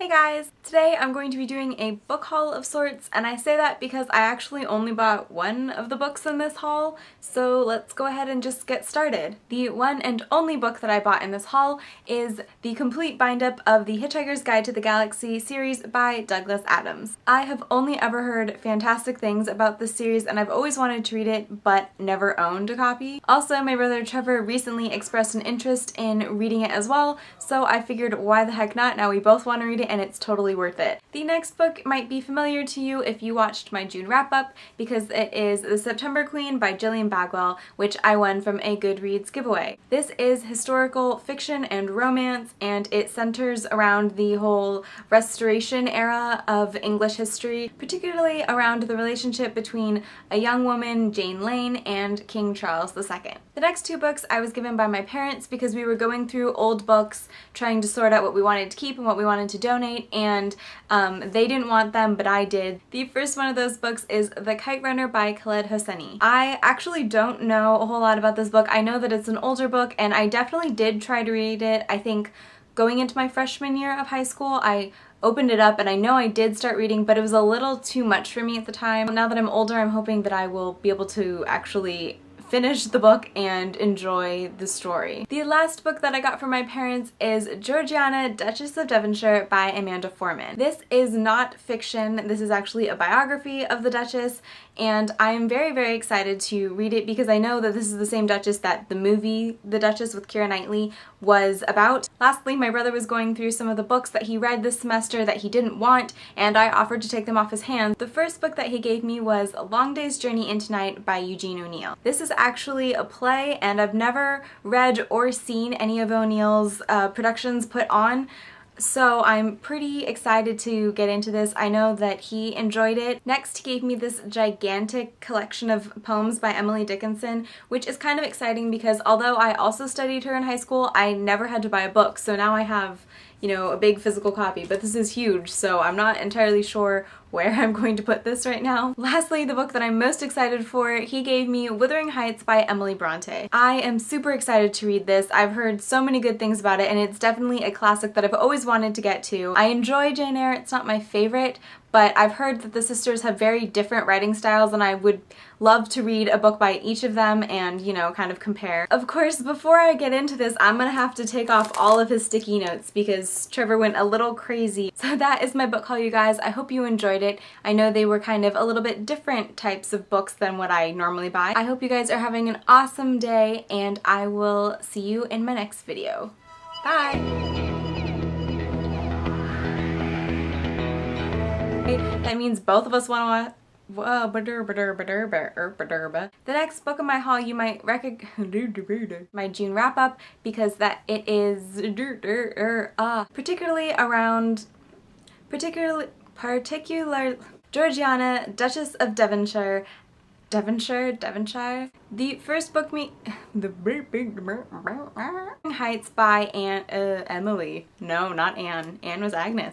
Hey guys! Today I'm going to be doing a book haul of sorts, and I say that because I actually only bought one of the books in this haul, so let's go ahead and just get started. The one and only book that I bought in this haul is the complete bind-up of the Hitchhiker's Guide to the Galaxy series by Douglas Adams. I have only ever heard fantastic things about this series and I've always wanted to read it but never owned a copy. Also, my brother Trevor recently expressed an interest in reading it as well, so I figured why the heck not, now we both want to read it and it's totally worth it. The next book might be familiar to you if you watched my June wrap-up because it is The September Queen by Jillian Bagwell, which I won from a Goodreads giveaway. This is historical fiction and romance, and it centers around the whole Restoration era of English history, particularly around the relationship between a young woman, Jane Lane, and King Charles II. The next two books I was given by my parents because we were going through old books trying to sort out what we wanted to keep and what we wanted to donate, and they didn't want them, but I did. The first one of those books is The Kite Runner by Khaled Hosseini. I actually don't know a whole lot about this book. I know that it's an older book, and I definitely did try to read it. I think going into my freshman year of high school, I opened it up and I know I did start reading, but it was a little too much for me at the time. Now that I'm older, I'm hoping that I will be able to actually finish the book and enjoy the story. The last book that I got from my parents is Georgiana, Duchess of Devonshire by Amanda Foreman. This is not fiction, this is actually a biography of the Duchess, and I am very, very excited to read it because I know that this is the same Duchess that the movie The Duchess with Keira Knightley was about. Lastly, my brother was going through some of the books that he read this semester that he didn't want, and I offered to take them off his hands. The first book that he gave me was A Long Day's Journey into Night by Eugene O'Neill. This is actually a play, and I've never read or seen any of O'Neill's productions put on, so I'm pretty excited to get into this. I know that he enjoyed it. Next, he gave me this gigantic collection of poems by Emily Dickinson, which is kind of exciting because although I also studied her in high school, I never had to buy a book, so now I have, you know, a big physical copy, but this is huge, so I'm not entirely sure where I'm going to put this right now. Lastly, the book that I'm most excited for, he gave me Wuthering Heights by Emily Bronte. I am super excited to read this. I've heard so many good things about it, and it's definitely a classic that I've always wanted to get to. I enjoy Jane Eyre, it's not my favorite, but I've heard that the sisters have very different writing styles and I would love to read a book by each of them and, you know, kind of compare. Of course, before I get into this, I'm gonna have to take off all of his sticky notes because Trevor went a little crazy. So that is my book haul, you guys. I hope you enjoyed it. I know they were kind of a little bit different types of books than what I normally buy. I hope you guys are having an awesome day, and I will see you in my next video. Bye! That means both of us want to whoa, the next book in my haul you might recognize my June wrap-up because that it is particularly Georgiana, Duchess of Devonshire. Devonshire. The first book Heights by Emily. No, not Anne. Anne was Agnes.